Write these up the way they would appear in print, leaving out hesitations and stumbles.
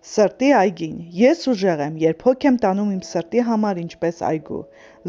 Սրտի այգին։ Ես ուժեղ եմ, երբ հոգ եմ տանում իմ սրտի համար ինչպես այգու։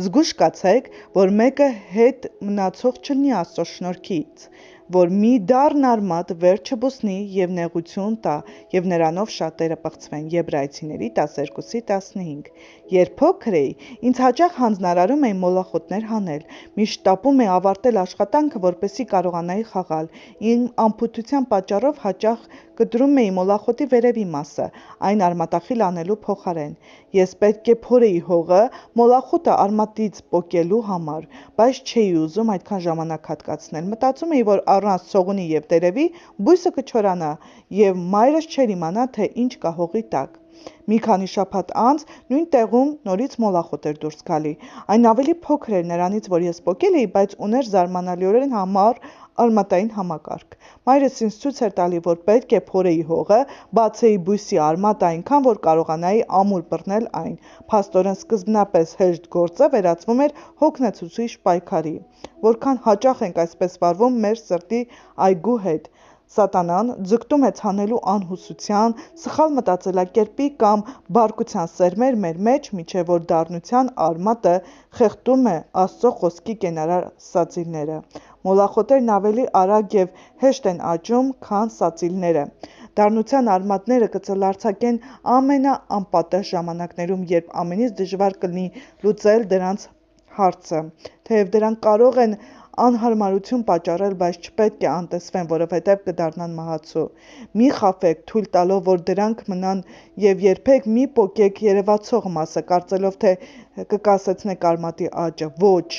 Զգույշ կացեք, որ մեկը հետ մնացող չլինի Աստծո շնորհքից, որ մի դառն արմատ վեր չբուսնի և նեղություն տա, և նրանով շատերը պղծվեն։ Եբրայեցիների 12:15։ Երբ փոքր էի, ինձ հաճախ հանձնարարում էին մոլախոտներ հանել։ Միշտ շտապում էի ավարտել աշխատանքը, որպեսզի կարողանայի խաղալ։ Իմ անփութության պատճառով հաճախ կտրում էի մոլախոտի վերևի մասը, այն արմատախիլ անելու փոխարեն։ Ես պետք է փորեի հողը մոլախոտը արմատից պոկելու համար, բայց չէի ուզում այդքան ժամանակ հատկացնել։ Մտածում էի, որ առանց ցողունի և տերևի բույսը կչորանա, և մայրս չէր իմանա, թե ինչ կա հողի տակ։ Մի քանի շաբաթ անց նույն տեղում նորից մոլախոտ էր դուրս գալի։ Այն ավելի փոքր էր նրանից, որ ես պոկել էի, բայց ուներ զարմանալիորեն համառ արմատային համակարգ։ Մայրս ինձ ցույց էր տալի, որ պետք է փորեի հողը, բացեի բույսի արմատը այնքան, որ կարողանայի ամուր բռնել այն։ Փաստորեն սկզբնապես հեշտ գործը վերածվում էր հոգնեցուցիչ պայքարի։ Որքան հաճախ ենք այսպես վարվում մեր սրտի այգու հետ։ Սատանան ձգտում է ցանելու անհուսության, սխալ մտածելակերպի կամ բարկության սերմեր մեր մեջ, մինչև որ դառնության արմատը խեղդում է Աստծո խոսքի կենարար սածիլները։ Մոլախոտերն ավելի արագ և հեշտ են աճում, քան սածիլները։ Դառնության արմատները կծլարձակեն ամենաանպատեժ ժամանակներում, երբ ամենից դժվար կլինի լուծել դրանց հարցը։ Թեև դրանք կարող են անհարմարություն պատճառել, բայց չպետք է անտեսվեն, որովհետև կդառնան մահացու։ Մի խաբեք, թույլ տալով, որ դրանք մնան, և երբեք մի պոկեք երևացող մասը, կարծելով, թե կկասեցնեք արմատի աճը։ Ոչ,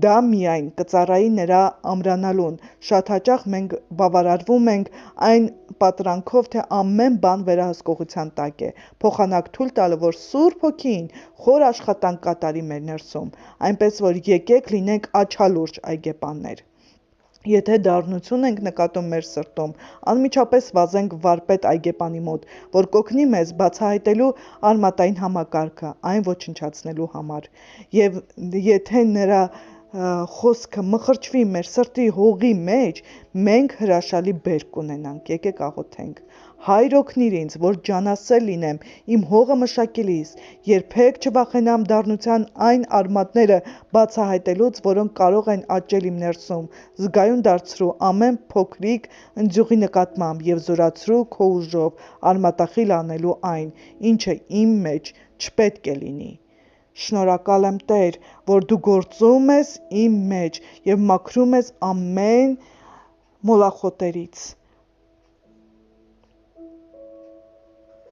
դա միայն կծառայի նրա ամրանալուն։ Շատ հաճախ մենք բավարարվում ենք այն պատրանքով, թե ամեն բան վերահսկողության տակ է, փոխանակ թույլ տալով, որ Սուրբ Հոգին խոր աշխատանք կատարի մեր ներսում։ Այնպես որ եկեք լինենք աչալուրջ այգեպաններ։ Եթե դառնություն ենք նկատում մեր սրտում, անմիջապես վազենք վարպետ այգեպանի մոտ, որ կօգնի մեզ բացահայտելու արմատային համակարգը, այն ոչնչացնելու համար։ Եվ եթե նրա խոսքը մխրճվի մեր սրտի հողի մեջ, մենք հրաշալի բերք կունենանք։ Եկեք աղոթենք։ Հայր օգնիր ինձ, որ ջանասեր լինեմ իմ հողը մշակելիս, երբեք չվախենամ դառնության այն արմատները բացահայտելուց, որոնք կարող են աճել իմ ներսում։ Զգայուն դարձրու ամեն փոքրիկ ընձյուղի նկատմամբ և զորացրու քո ուժով արմատախիլ անելու այն, ինչը իմ մեջ չպետք է լինի։ Շնորհակալ եմ, Տեր, որ դու գործում ես իմ մեջ և մաքրում ես ամեն մոլախոտերից։